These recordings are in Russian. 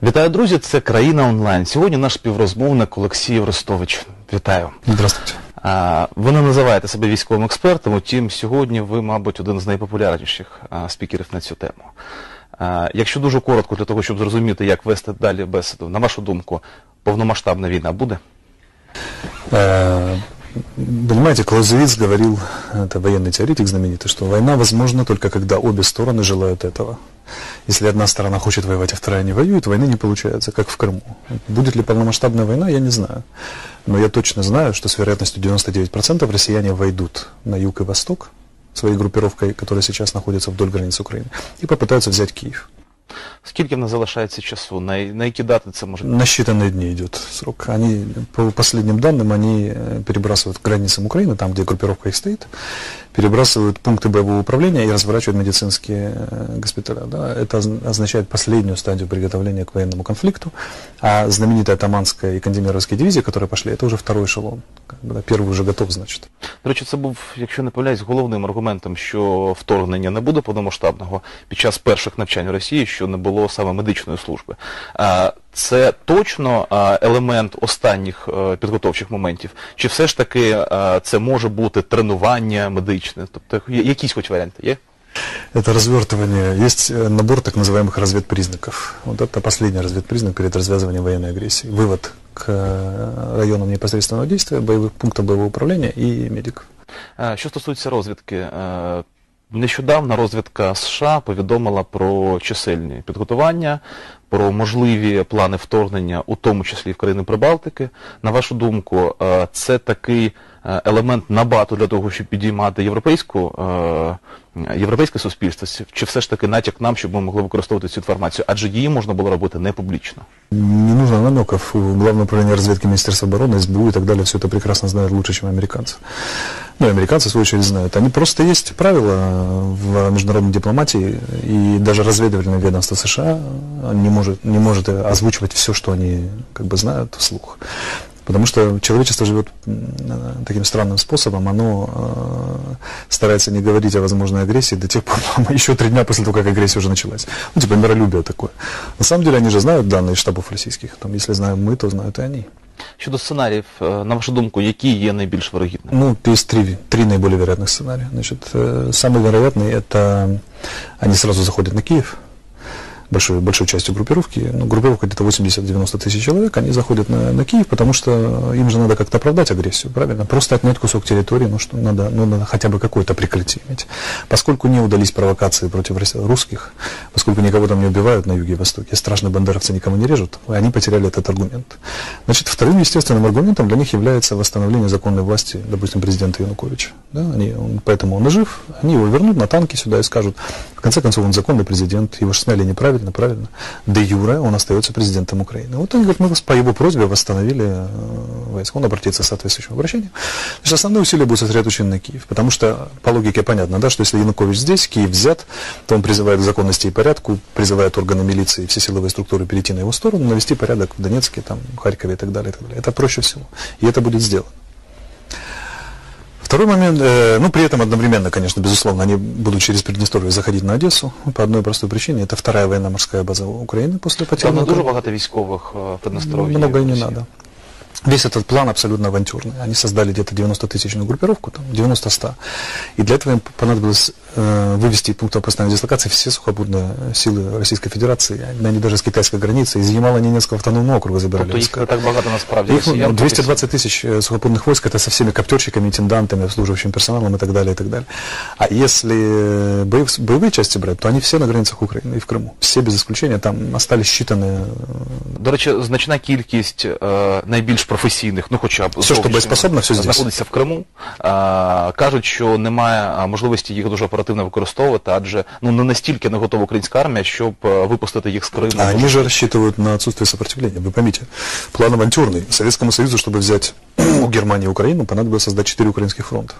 Вітаю, друзі, це «Країна онлайн». Сьогодні наш співрозмовник Олексій Орестович. Вітаю. Здравствуйте. Ви не називаєте себе військовим експертом, утім, сьогодні ви, мабуть, один з найпопулярніших спікерів на цю тему. Якщо дуже коротко, для того, щоб зрозуміти, як вести далі бесіду, на вашу думку, повномасштабна війна буде? Понимаете, Клаузевиц говорил, это военный теоретик знаменитый, что война возможна только когда обе стороны желают этого. Если одна сторона хочет воевать, а вторая не воюет, войны не получается, как в Крыму. Будет ли полномасштабная война, я не знаю. Но я точно знаю, что с вероятностью 99% россияне войдут на юг и восток своей группировкой, которая сейчас находится вдоль границ Украины, и попытаются взять Киев. Скільки в нас залишається часу? На які дати це може бути? На считанные дни идет срок. Они, по последним данным, они перебрасывают к границам Украины, там, где группировка их стоит, перебрасывают пункты боевого управления и разворачивают медицинские госпиталя. Да? Это означает последнюю стадию приготовления к военному конфликту. А знаменитая Таманская и Кандемировская дивизии, которые пошли, это уже второй эшелон. Первый уже готов, значит. До речі, це був, якщо не помиляюсь, головним аргументом, що вторгнення не буде повномасштабного під час перших навчань в Росії, що не було саме медичної служби. Це точно елемент останніх підготовчих моментів? Чи все ж таки це може бути тренування медичне? Тобто якісь хоч варіанти є? Это развертывание. Есть набор так называемых разведпризнаков. Вот это последний разведпризнак перед развязыванием военной агрессии. Вывод к районам непосредственного действия, боевых пунктов боевого управления и медиков. Що стосується розвідки, нещодавно розвідка США повідомила про чисельні підготування, про можливі плани вторгнення, у тому числі в країни Прибалтики. На вашу думку, це такий елемент набату для того, щоб підіймати європейське суспільство, чи все ж таки натяк нам, щоб ми могли використовувати цю інформацію, адже її можна було робити не публічно? Не нужно намеков. Главное управление разведки Министерства обороны, СБУ и так далее, все это прекрасно знают лучше, чем американцы. Ну, и американцы, в свою очередь, знают. Они просто есть правила в международной дипломатии, и даже разведывательное ведомство США не может озвучивать все, что они как бы знают вслух. Потому что человечество живет таким странным способом, оно старается не говорить о возможной агрессии до тех пор, еще 3 дня после того, как агрессия уже началась. Ну, типа миролюбие такое. На самом деле они же знают данные штабов российских. Там, если знаем мы, то знают и они. Щодо сценаріїв, на вашу думку, які є найбільш вирогідними? Ну, есть три наиболее вероятных сценария. Значит, самый вероятный – это они сразу заходят на Киев, большой частью группировки, ну, группировка где-то 80-90 тысяч человек, они заходят на Киев, потому что им же надо как-то оправдать агрессию, правильно? Просто отнять кусок территории, ну, что надо хотя бы какое-то прикрытие иметь. Поскольку не удались провокации против русских, поскольку никого там не убивают на юге и востоке, страшные бандеровцы никому не режут, они потеряли этот аргумент. Значит, вторым естественным аргументом для них является восстановление законной власти, допустим, президента Януковича. Да? Поэтому он жив, они его вернут на танки сюда и скажут, в конце концов, он законный президент, его же сняли неправильно, правильно? Де юре он остается президентом Украины. Вот они, говорят, мы по его просьбе восстановили войска. Он обратится с соответствующим обращением. Значит, основные усилия будут сосредоточены на Киев. Потому что, по логике понятно, да, что если Янукович здесь, Киев взят, то он призывает к законности и порядку, призывает органы милиции и все силовые структуры перейти на его сторону, навести порядок в Донецке, там, в Харькове и так далее, и так далее. Это проще всего. И это будет сделано. Второй момент, ну, при этом одновременно, конечно, безусловно, они будут через Приднестровье заходить на Одессу по одной простой причине. Это вторая военно-морская база Украины после потери. Там не дуже багато військових в Приднестровье. Много и не надо. Весь этот план абсолютно авантюрный. Они создали где-то 90-тысячную группировку, там, 90-100. И для этого им понадобилось вывести из пункта постоянной дислокации все сухопутные силы Российской Федерации. Они даже с китайской границы, из Ямало-Ненецкого автономного округа забирали. То их так багато насправді. Их 220 тысяч сухопутных войск, это со всеми коптерщиками, интендантами, обслуживающим персоналом и так далее, и так далее. А если боевые части брать, то они все на границах Украины и в Крыму. Все без исключения, там остались считанные... До речі, значна кількість найбільш професійних, ну хоча б все, що боєспособно, все здесь. Знаходиться в Криму. Кажуть, що немає можливості їх дуже оперативно використовувати, адже ну не настільки не готова українська армія, щоб випустити їх з Криму. Они же рассчитывают на отсутствие сопротивления. Вы поймите, план авантюрный. Советскому Союзу, чтобы взять у Германии и Украину, понадобилось создать 4 украинских фронта.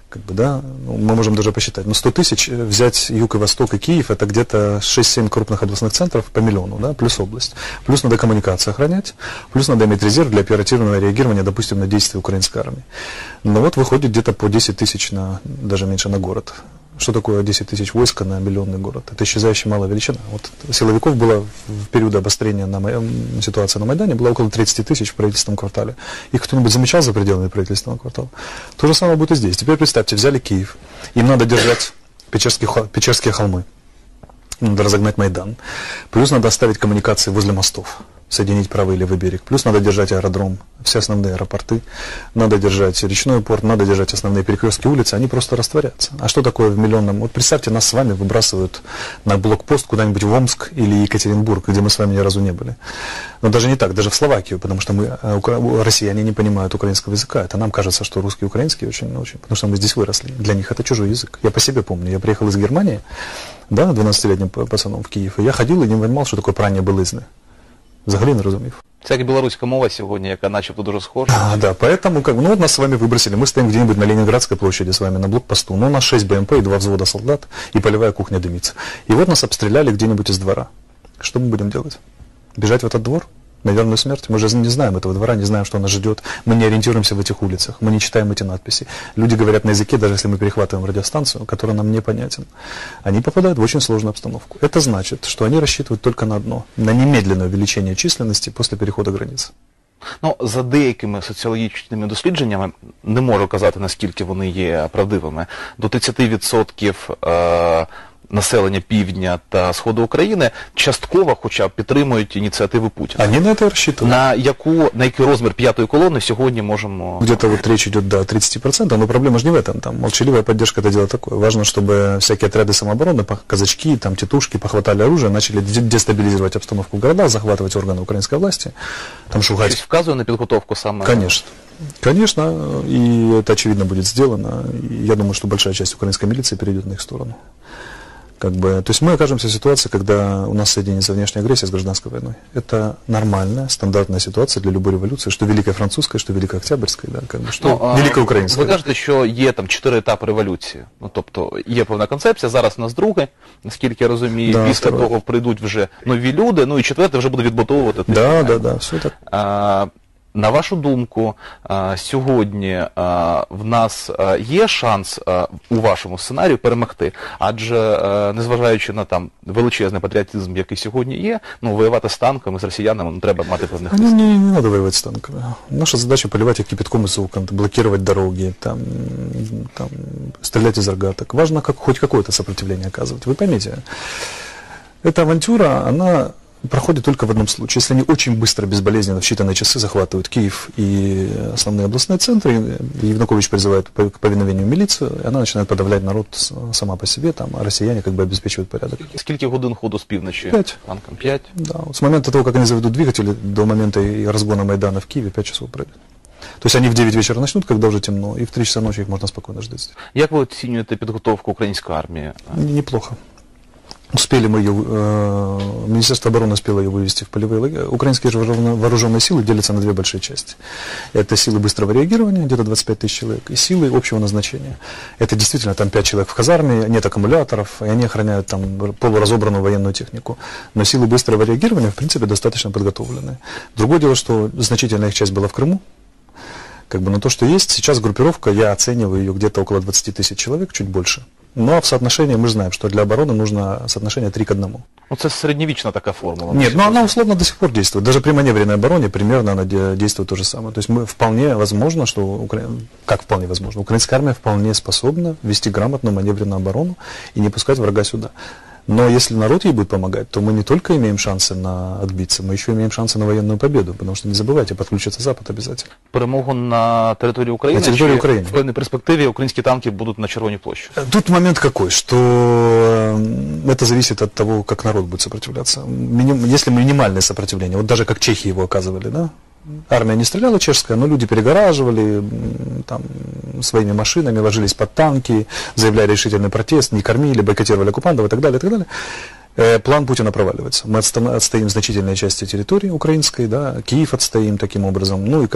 Как бы, да, ну, мы можем даже посчитать. Но 100 тысяч взять юг и восток и Киев, это где-то 6-7 крупных областных центров по миллиону, да, плюс область. Плюс надо коммуникации охранять, плюс надо иметь резерв для оперативного реагирования, допустим, на действия украинской армии. Но вот выходит где-то по 10 тысяч, даже меньше, на город. Что такое 10 тысяч войска на миллионный город? Это исчезающая малая величина. Вот силовиков было в период обострения ситуации на Майдане было около 30 тысяч в правительственном квартале. Их кто-нибудь замечал за пределами правительственного квартала? То же самое будет и здесь. Теперь представьте, взяли Киев, им надо держать Печерские холмы, им надо разогнать Майдан, плюс надо оставить коммуникации возле мостов, соединить правый и левый берег. Плюс надо держать аэродром, все основные аэропорты, надо держать речной порт, надо держать основные перекрестки улицы, они просто растворятся. А что такое в миллионном? Вот представьте, нас с вами выбрасывают на блокпост куда-нибудь в Омск или Екатеринбург, где мы с вами ни разу не были. Но даже не так, даже в Словакию, потому что россияне не понимают украинского языка. Это нам кажется, что русский и украинский очень, потому что мы здесь выросли. Для них это чужой язык. Я по себе помню, я приехал из Германии, да, 12-летним пацаном в Киев, и я ходил и не понимал, що таке прання білизни. Взагалі не розумів. Це як білоруська мова сьогодні, яка начебто дуже схожа. Да, поэтому, вот нас с вами выбросили, мы стоим где-нибудь на Ленинградской площади с вами на блокпосту, но у нас 6 БМП и 2 взвода солдат, и полевая кухня дымится. И вот нас обстреляли где-нибудь из двора. Что мы будем делать? Бежать в этот двор? На верную смерть? Мы же не знаем этого двора, не знаем, что нас ждет. Мы не ориентируемся в этих улицах, мы не читаем эти надписи. Люди говорят на языке, даже если мы перехватываем радиостанцию, которая нам непонятен. Они попадают в очень сложную обстановку. Это значит, что они рассчитывают только на одно, на немедленное увеличение численности после перехода границ. Ну, за деякими соціологічними дослідженнями, не можу казати, наскільки вони є правдивими, до 30% населення Півдня та Сходу України частково хоча б підтримують ініціативи Путіна. Они на это рассчитывают. На який розмір п'ятої колони сьогодні можемо... Где-то вот речь идет до 30%, но проблема же не в этом. Там молчаливая поддержка — это дело такое. Важно, чтобы всякие отряды самообороны, казачки, там, тетушки похватали оружие, начали дестабилизировать обстановку в городах, захватывать органы украинской власти, там шугать. Щось вказує на підготовку саме... Конечно. Конечно, и это очевидно будет сделано. И я думаю, что большая часть украинской милиции перейдет на их сторону. То есть мы окажемся в ситуации, когда у нас соединится внешняя агрессия с гражданской войной. Это нормальная, стандартная ситуация для любой революции, что Великая Французская, что Великая Октябрьская, да, что Великая Українська. Ви кажете, що є там 4 етапи революції. Ну, тобто є певна концепція, зараз у нас друге, наскільки я розумію, да, після того прийдуть вже нові люди, ну і четверте вже буде відбудовувати. Да, все так. На вашу думку, сьогодні в нас є шанс у вашому сценарію перемогти? Адже, незважаючи на там величезний патріотизм, який сьогодні є, ну, воювати з танками, з росіянами, треба мати певних тестів. Не надо воевать с танками. Наша задача — поливать их кипятком из окон, блокировать дороги, там, стрелять из рогаток. Важно хоть какое-то сопротивление оказывать. Вы поймите, эта авантюра, она проходит только в одном случае. Если они очень быстро, безболезненно, в считанные часы захватывают Киев и основные областные центры, Евнукович призывает к повиновению милицию, и она начинает подавлять народ сама по себе, там, а россияне как бы обеспечивают порядок. Сколько годин ходу с півночі? 5. Танком 5? Да, вот с момента того, как они заведут двигатели, до момента разгона Майдана в Киеве 5 часов пройдет. То есть они в 9 вечера начнут, когда уже темно, и в 3 часа ночи их можно спокойно ждать. Як ви оцінюєте підготовку української армії? Неплохо. Успели мы ее, Министерство обороны успело ее вывести в полевые лагеря. Украинские же вооруженные силы делятся на 2 большие части. Это силы быстрого реагирования, где-то 25 тысяч человек, и силы общего назначения. Это действительно там 5 человек в казарме, нет аккумуляторов, и они охраняют там полуразобранную военную технику. Но силы быстрого реагирования, в принципе, достаточно подготовлены. Другое дело, что значительная их часть была в Крыму. Но то, что есть, сейчас группировка, я оцениваю ее где-то около 20 тысяч человек, чуть больше. Но в соотношении мы же знаем, что для обороны нужно соотношение 3 к 1. Ну, это средневечная такая формула. Нет, но она условно до сих пор действует. Даже при маневренной обороне примерно она действует то же самое. То есть мы вполне возможно, что... Как вполне возможно? Украинская армия вполне способна вести грамотную маневренную оборону и не пускать врага сюда. Но если народ ей будет помогать, то мы не только имеем шансы на отбиться, мы еще имеем шансы на военную победу, потому что, не забывайте, подключится Запад обязательно. Перемогу на территории Украины? На территории Украины. В певной перспективе украинские танки будут на Червоній площади? Тут момент какой, что это зависит от того, как народ будет сопротивляться. Если минимальное сопротивление, вот даже как чехи его оказывали, да? Армия не стреляла чешская, но люди перегораживали там, своими машинами, ложились под танки, заявляли решительный протест, не кормили, бойкотировали оккупантов и так далее, и так далее. План Путина проваливается. Мы отстоим значительные части территории украинской, да, Киев отстоим таким образом, ну и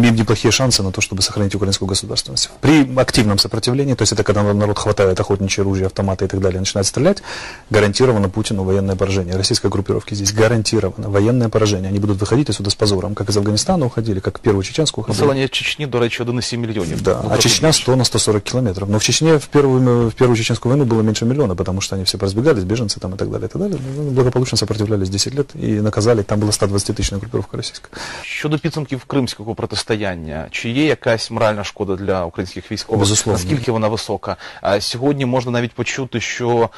имеем неплохие шансы на то, чтобы сохранить украинскую государственность. При активном сопротивлении, то есть это когда народ хватает охотничьи ружья, автоматы и так далее, начинает стрелять, гарантировано Путину военное поражение. Российской группировки здесь гарантировано военное поражение. Они будут выходить отсюда с позором, как из Афганистана уходили, как в первую чеченскую уходили. Населення Чечні, до речі, 1,7 мільйонів. Да, а Чечня 100 на 140 километров. Но в Чечне в первую чеченскую войну было меньше миллиона, потому что они все поразбегались, беженцы там и так далее, и так далее. Ну, благополучно сопротивлялись 10 лет и наказали. Там была 120-тысячная группировка российская. Щодо підсумків кримського протистояння, чи є якась моральна шкода для українських військових? Безусловно. Наскільки вона висока? Сьогодні можна навіть почути, що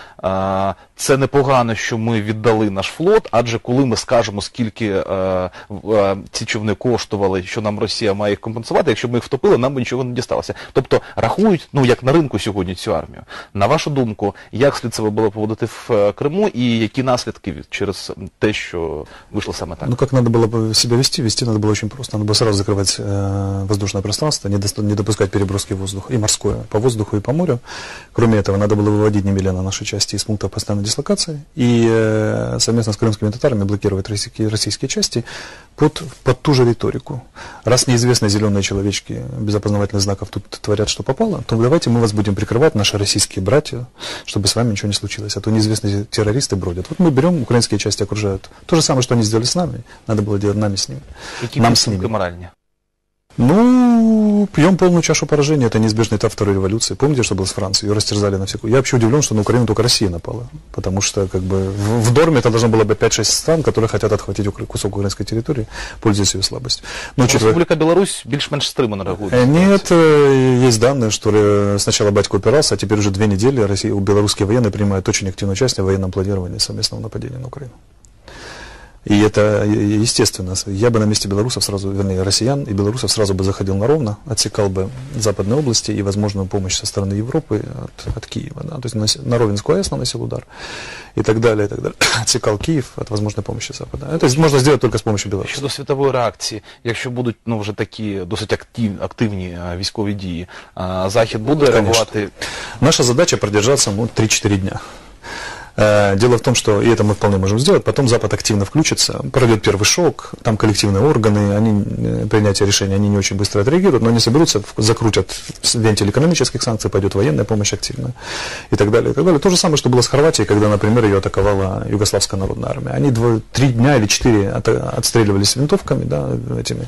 це непогано, що ми віддали наш флот, адже коли ми скажемо, скільки ці човни коштували, що нам Росія має їх компенсувати, якщо б ми їх втопили, нам би нічого не дісталося. Тобто рахують, ну як на ринку сьогодні цю армію. На вашу думку, як слід себе було поводити в Криму і які наслідки через те, що вийшло саме так? Ну, как надо было бы себя вести? Вести надо было очень просто. Надо было сразу закрывать воздушное пространство, не допускать переброски воздуха, и морское, по воздуху и по морю. Кроме этого, надо было выводить немедленно наши части из пунктов постоянной дислокации и совместно с крымскими татарами блокировать российские части под ту же риторику. Раз неизвестные зеленые человечки без опознавательных знаков тут творят, что попало, то давайте мы вас будем прикрывать, наши российские братья, чтобы с вами ничего не случилось. А то неизвестные террористы бродят. Вот мы берем, украинские части окружают. То же самое, что они сделали с нами, надо было делать нами с ними. Какие нам с ними. Моральные? Ну, пьем полную чашу поражения, это неизбежный этап второй революции. Помните, что было с Францией? Ее растерзали на всякую. Я вообще удивлен, что на Украину только Россия напала. Потому что, как бы, в Дорме это должно было быть 5-6 стран, которые хотят отхватить кусок украинской территории, пользуясь ее слабостью. Но, Республика Беларусь більш-менш стримано реагует? Нет, есть данные, что сначала батько упирался, а теперь уже 2 недели белорусские военные принимают очень активное участие в военном планировании совместного нападения на Украину. И это естественно. Я бы на месте белорусов сразу, вернее, россиян и белорусов сразу бы заходил на Ровно, отсекал бы западные области и возможную помощь со стороны Европы от Киева. Да? То есть на Ровенскую АЭС наносил удар и так далее, и так далее. Отсекал Киев от возможной помощи Запада. Это можно сделать только з допомогою Білорусі. Щодо світової реакції, якщо будуть вже такі досить активні військові дії, Захід буде реагувати? Наша задача продержаться 3-4 дня. Дело в том, что, и это мы вполне можем сделать, потом Запад активно включится, пройдет первый шок, там коллективные органы, принятие решений, они не очень быстро отреагируют, но они соберутся, закрутят вентиль экономических санкций, пойдет военная помощь активная и так далее, и так далее. То же самое, что было с Хорватией, когда, например, ее атаковала Югославская народная армия. Они 3 дня или 4 отстреливались винтовками, да, этими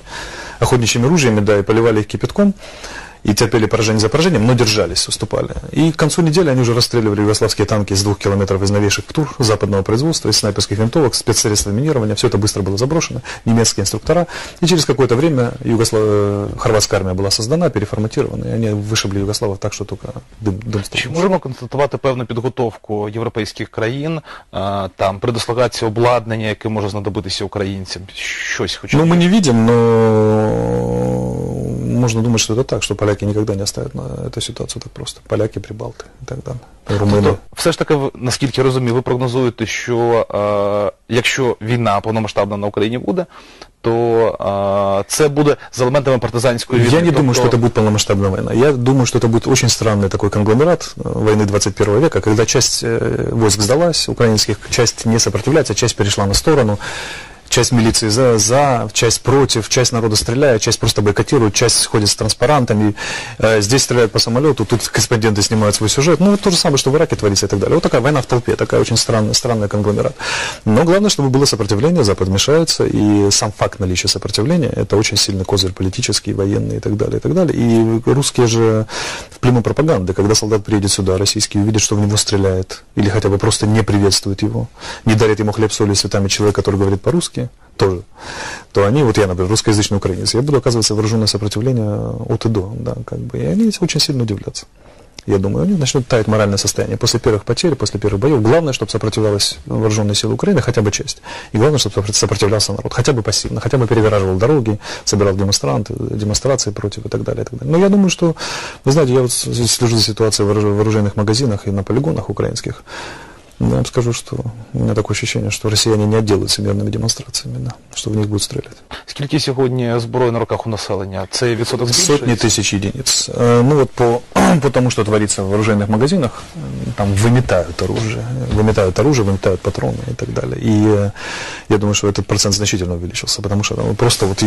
охотничьими ружьями, да, и поливали их кипятком. И терпели поражение за поражением, но держались, уступали. И к концу недели они уже расстреливали югославские танки с 2 километров из новейших ПТУР западного производства, из снайперских винтовок, спецсредства минирования. Все это быстро было заброшено, немецкие инструктора. И через какое-то время хорватская армия была создана, переформатирована, и они вышибли югославов так, что только дым стал. Чи можемо констатувати певну підготовку європейських країн, там, при дислокації обладнання, яке може знадобитися українцям? Щось хоча б? Ну, мы не видим, но можно думать, что это так, что поляки никогда не оставят на эту ситуацию так просто. Поляки, прибалты и так далі. Тобто, все ж таки, наскільки я розумію, ви прогнозуєте, що якщо війна повномасштабна на Україні буде, то це буде з елементами партизанської війни. Я не думаю, что это будет полномасштабная война. Я думаю, что это будет очень странный такой конгломерат войны 21 века, когда часть войск сдалась, украинских, часть не сопротивляется, часть перешла на сторону. Часть милиции за, часть против, часть народа стреляет, часть просто бойкотирует, часть ходит с транспарантами, здесь стреляют по самолету, тут корреспонденты снимают свой сюжет. Ну, то же самое, что в Ираке творится и так далее. Вот такая война в толпе, такая очень странная конгломерат. Но главное, чтобы было сопротивление, Запад вмешается, и сам факт наличия сопротивления, это очень сильный козырь политический, военный и так далее, и так далее. И русские же в плену пропаганды, когда солдат приедет сюда, российский, увидит, что в него стреляет, или хотя бы просто не приветствует его, не дарит ему хлеб, соль и цветами человек, который говорит по-русски, тоже, то они, вот я, например, русскоязычный украинец, я буду оказываться вооруженное сопротивление от и до, да, как бы, и они очень сильно удивляться. Я думаю, у них начнет таять моральное состояние после первых потерь, после первых боев. Главное, чтобы сопротивлялась вооруженные силы Украины, хотя бы часть. И главное, чтобы сопротивлялся народ, хотя бы пассивно, хотя бы перегораживал дороги, собирал демонстрации против и так далее, и так далее. Но я думаю, что, вы знаете, я вот слежу за ситуацией в вооруженных магазинах и на полигонах украинских. Но я вам скажу, что у меня такое ощущение, что россияне не отделаются мирными демонстрациями, да, что в них будут стрелять. Скільки сьогодні зброї на руках у населення? Це відсоток збільшується? Сотни тысяч единиц. Ну вот по тому, что творится в оружейных магазинах, там выметают оружие, выметают патроны и так далее. И я думаю, что этот процент значительно увеличился, потому что там просто вот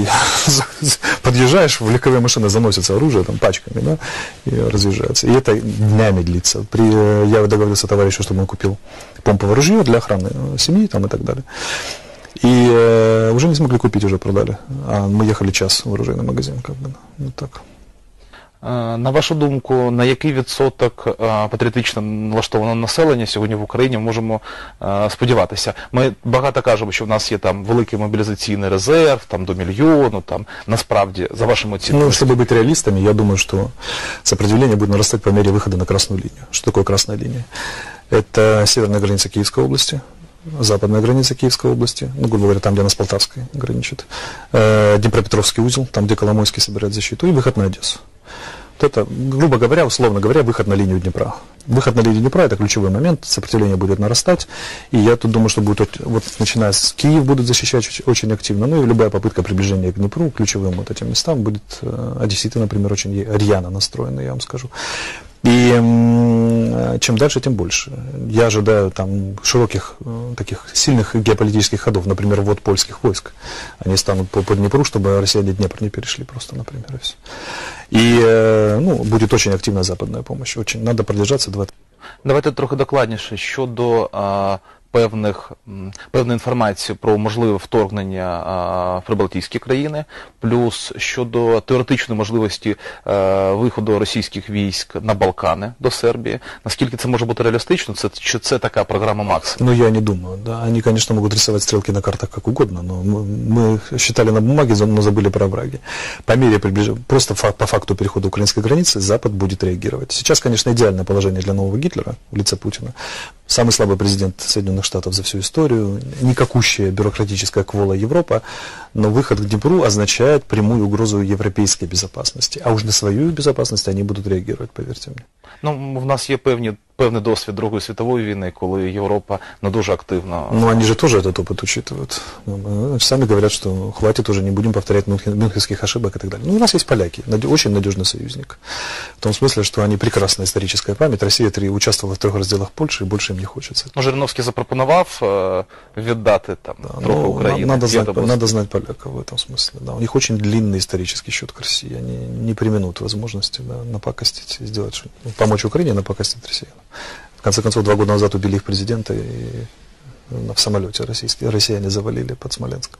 подъезжаешь, в легковые машины заносится оружие там пачками, да, и разъезжается. И это днями длится. Я договорился товарищу, чтобы он купил помповое ружье для охраны семьи там и так далее. И уже не смогли купить, уже продали. А мы ехали час в оружейный магазин, как бы, вот так. На вашу думку, на який відсоток патріотично налаштованого населення сьогодні в Україні можемо сподіватися? Ми багато кажемо, що в нас є там великий мобілізаційний резерв, там до мільйону, там насправді, за вашими оцінками. Ну, чтобы быть реалистами, я думаю, что сопротивление будет нарастать по мере выхода на красную линию. Что такое красная линия? Это северная граница Киевской области, западная граница Киевской области, ну, грубо говоря, там, где она с Полтавской граничит, Днепропетровский узел, там, где Коломойский собирает защиту, и выход на Одессу. Вот это, грубо говоря, условно говоря, выход на линию Днепра. Выход на линию Днепра – это ключевой момент, сопротивление будет нарастать, и я тут думаю, что будет, вот начиная с Киев будут защищать очень активно, ну и любая попытка приближения к Днепру, ключевым вот этим местам, будет одесситы, например, очень рьяно настроены, я вам скажу. И чем дальше, тем больше. Я ожидаю там широких, таких сильных геополитических ходов, например, ввод польских войск. Они станут по Днепру, чтобы россияне Днепр не перешли просто, например, и все. И ну, будет очень активная западная помощь. Очень надо продержаться 2. Давайте трохи докладніше щодо певної інформації про можливе вторгнення в прибалтійські країни, плюс щодо теоретичної можливості виходу російських військ на Балкани до Сербії. Наскільки це може бути реалістично? Чи це така програма максимум? Ну, я не думаю. Да. Они, конечно, могут рисовать стрелки на картах как угодно, но мы считали на бумаге, но забыли про овраги. По мере приближения, просто по факту перехода украинской границы, Запад будет реагировать. Сейчас, конечно, идеальное положение для нового Гитлера в лице Путина. Самый слабый президент Соединенных Штатов за всю историю, никакущая бюрократическая квола Европа, но выход к Днепру означает прямую угрозу европейской безопасности. А уж на свою безопасность они будут реагировать, поверьте мне. Ну, в нас є певний досвід Другої світової війни, коли Європа не дуже активно... Ну, они же тоже этот опыт учитывают. Сами говорят, что хватит уже, не будем повторять мюнхенских ошибок и так далее. Ну, у нас есть поляки, очень надежный союзник. В том смысле, что они прекрасная историческая память. Россия участвовала в 3 разделах Польши, и больше им не хочется. Ну, Жириновський запропонував віддати там трохи Україну. Надо знать поляков в этом смысле. Да. У них очень длинный исторический счет к России. Они не применут возможности, да, напакостить, сделать что-нибудь. Помочь Украине напакостить россиянам. В конце концов, 2 года назад убили их президента, и в самолете россияне завалили под Смоленск.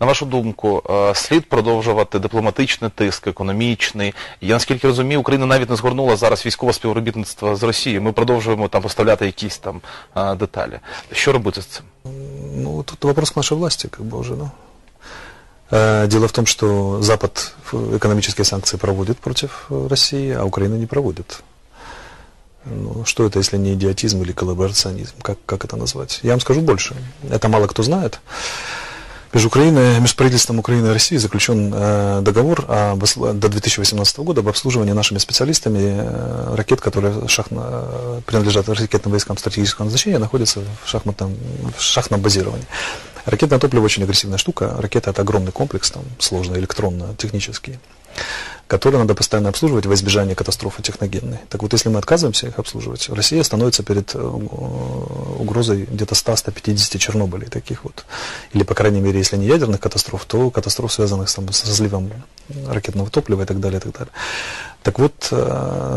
На вашу думку, слід продовжувати дипломатичний тиск, економічний? Я наскільки розумію, Україна навіть не згорнула зараз військове співробітництво з Росією. Ми продовжуємо там поставляти якісь там деталі. Що робити з цим? Ну, тут вопрос к нашей власти, как бы уже, ну. Дело в том, что Запад экономические санкции проводит против России, а Украина не проводит. Ну, что это, если не идиотизм или коллаборационизм? Как это назвать? Я вам скажу больше. Это мало кто знает. Между правительством Украины и России заключен договор до 2018 года об обслуживании нашими специалистами ракет, которые принадлежат ракетным войскам стратегического назначения, находятся в шахтном базировании. Ракетное топливо очень агрессивная штука. Ракета — это огромный комплекс, там, сложный, электронно-технический, которые надо постоянно обслуживать во избежание катастрофы техногенной. Так вот, если мы отказываемся их обслуживать, Россия становится перед угрозой где-то 100-150 Чернобылей таких вот. Или, по крайней мере, если не ядерных катастроф, то катастроф, связанных с разливом ракетного топлива и так далее, и так далее. Так вот,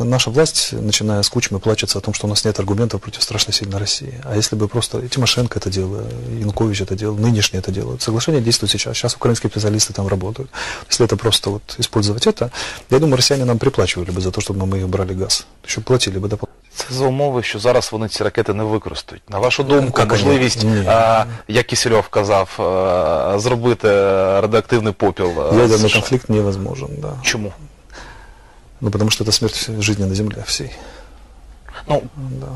наша власть, начиная с Кучмы, плачется о том, что у нас нет аргументов против страшно сильной России. А если бы просто Тимошенко это делал, Янукович это делал, нынешние это делают. Соглашение действует сейчас. Сейчас украинские специалисты там работают. Если это просто вот использовать это, я думаю, россияне нам приплачивали бы за то, чтобы мы их брали газ. Еще платили бы дополнительно. Це за умови, що зараз вони ці ракети не використають. На вашу думку, можливість, як Кисельов казав, зробити радіоактивний попіл? Ядерный конфликт невозможен, да. Чому? Ну, потому что это смерть жизни на земле всей. Ну, да.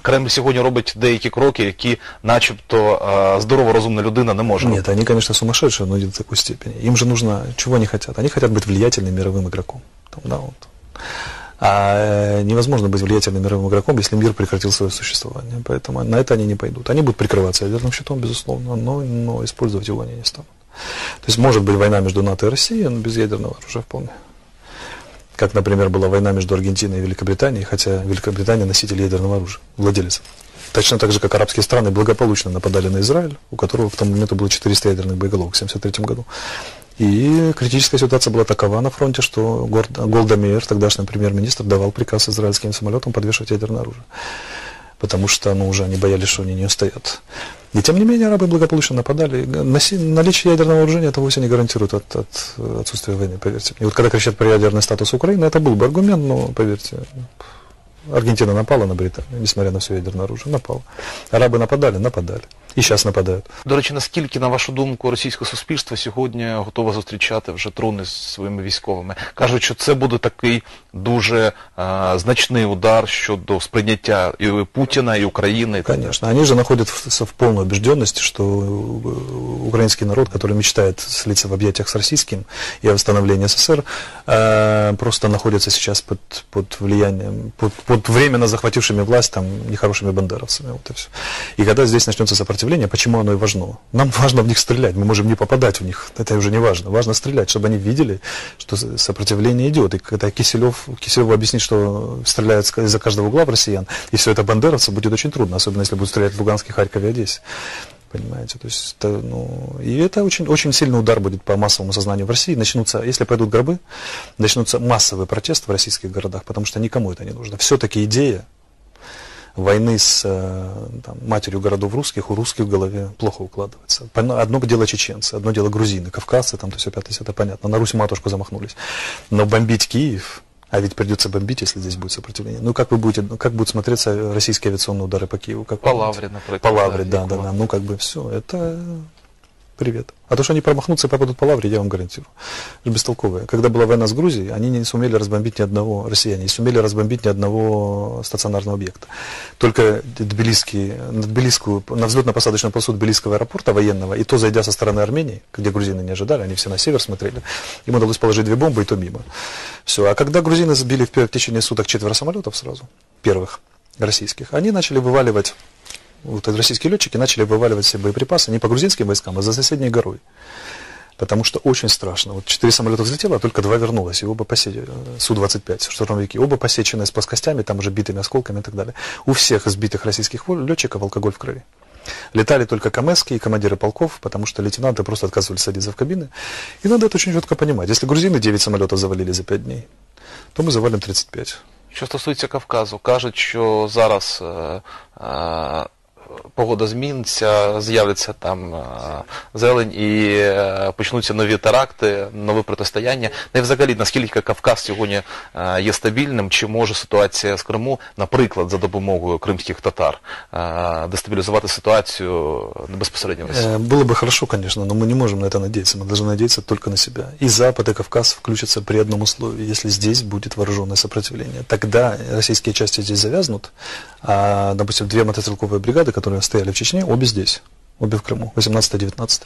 Кремль сьогодні робить деякі кроки, які начебто здорова, розумна людина не може. Нет, они, конечно, сумасшедшие, но не до такой степени. Им же нужно, чего они хотят? Они хотят быть влиятельным мировым игроком. Там, да, вот. А невозможно быть влиятельным мировым игроком, если мир прекратил свое существование. Поэтому на это они не пойдут. Они будут прикрываться ядерным щитом, безусловно, но использовать его они не станут. То есть может быть война между НАТО и Россией, но без ядерного оружия вполне. Как, например, была война между Аргентиной и Великобританией, хотя Великобритания носитель ядерного оружия, владелец. Точно так же, как арабские страны благополучно нападали на Израиль, у которого к тому моменту было 400 ядерных боеголовок в 1973 году. И критическая ситуация была такова на фронте, что Голда Меир, тогдашний премьер-министр, давал приказ израильским самолетам подвешивать ядерное оружие. Потому что уже они боялись, что они не устоят. И тем не менее арабы благополучно нападали. Наличие ядерного вооружения это вовсе не гарантирует от отсутствия войны, поверьте мне. И вот когда кричат про ядерный статус Украины, это был бы аргумент, но, поверьте, Аргентина напала на Британию, несмотря на все ядерное оружие, напала. Арабы нападали. І зараз нападають. До речі, наскільки, на вашу думку, російське суспільство сьогодні готове зустрічати вже труни з своїми військовими? Кажуть, що це буде такий дуже значний удар щодо сприйняття і Путіна, і України. Конечно. Они же находятся в полной убежденности, что украинский народ, который мечтает слиться в объятиях с российским и о восстановлении СССР, просто находится сейчас под влиянием, под временно захватившими власть там нехорошими бандеровцами. Вот и все. И когда здесь начнется сопротивление, почему оно и важно? Нам важно в них стрелять, мы можем не попадать в них, это уже не важно. Важно стрелять, чтобы они видели, что сопротивление идет. И когда Киселеву объяснит, что стреляют из-за каждого угла в россиян, и все это бандеровцы, будет очень трудно, особенно если будут стрелять в Луганске, Харькове и Одессе. Понимаете, то есть это, и это очень, очень сильный удар будет по массовому сознанию в России. Начнутся, если пойдут гробы, начнутся массовый протест в российских городах, потому что никому это не нужно. Все-таки идея войны с матерью городов русских у русских в голове плохо укладывается. Одно дело чеченцы, одно дело грузины, кавказцы, там то все пятое, это понятно. На Русь-матушку замахнулись. Но бомбить Киев, а ведь придется бомбить, если здесь будет сопротивление. Как будут смотреться российские авиационные удары по Киеву? По Лавре, например. По Лавре, да. Все, это привет. А то, что они промахнутся и попадут по Лавре, я вам гарантирую. Это бестолковые. Когда была война с Грузией, они не сумели разбомбить ни одного, россияне, не сумели разбомбить ни одного стационарного объекта. Только на взлетно-посадочную полосу Тбилисского аэропорта военного, и то, зайдя со стороны Армении, где грузины не ожидали, они все на север смотрели, им удалось положить 2 бомбы, и то мимо. Все. А когда грузины сбили в течение суток 4 самолетов сразу, первых российских, они начали вываливать, российские летчики начали вываливать все боеприпасы не по грузинским войскам, а за соседней горой. Потому что очень страшно. 4 самолета взлетело, а только 2 вернулось. И оба Су-25, штурмовики, оба посечены с плоскостями, там уже битыми осколками и так далее. У всех сбитых российских летчиков алкоголь в крови. Летали только камэски и командиры полков, потому что лейтенанты просто отказывались садиться в кабины. И надо это очень четко понимать. Если грузины 9 самолетов завалили за 5 дней, то мы завалим 35. Що стосується Кавказу, кажуть, що зараз погода зміниться, з'явиться там зелень і почнуться нові теракти, нове протистояння. І взагалі, наскільки Кавказ сьогодні є стабільним, чи може ситуація з Криму, наприклад, за допомогою кримських татар, дестабилизовать ситуацию безпосредньо в России? Было бы хорошо, конечно, но мы не можем на это надеяться. Мы должны надеяться только на себя. И Запад, и Кавказ включатся при одном условии, если здесь будет вооруженное сопротивление. Тогда российские части здесь завязнут, а, допустим, 2 мотострелковые бригады, которые стояли в Чечне, обе здесь. Обе в Крыму, 18-19.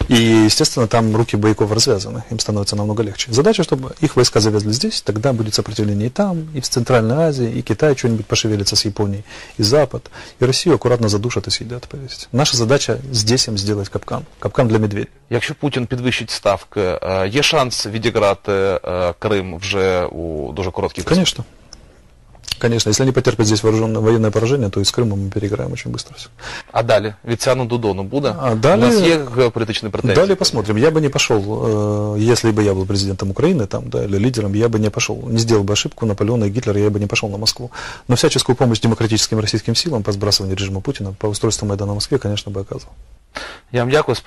И, естественно, там руки боевиков развязаны, им становится намного легче. Задача, чтобы их войска завязли здесь, тогда будет сопротивление и там, и в Центральной Азии, и Китай что-нибудь пошевелится с Японией, и Запад, и Россию аккуратно задушат и съедят, поверьте. Наша задача здесь им сделать капкан, капкан для медведя. Якщо Путін підвищить ставки, є шанс відіграти Крим вже у дуже короткий перспективі? Конечно. Конечно, если они потерпят здесь военное поражение, то и с Крымом мы переиграем очень быстро все. А далі? Від Сяну до Дону буде? А далі, у нас є геополітичні претензії? Далее посмотрим. Я бы не пошел, если бы я был президентом Украины там, да, или лидером, я бы не пошел, не сделал бы ошибку Наполеона и Гитлера, я бы не пошел на Москву. Но всяческую помощь демократическим российским силам по сбрасыванию режима Путина, по устройству Майдана в Москве, конечно, бы оказывал. Я вам дякую,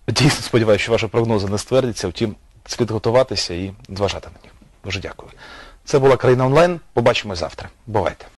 дійсно сподіваюся, що ваші прогнози не ствердяться, втім, слід готуватися і зважати на них. Дуже дякую. Це була «Країна онлайн». Побачимось завтра. Бувайте.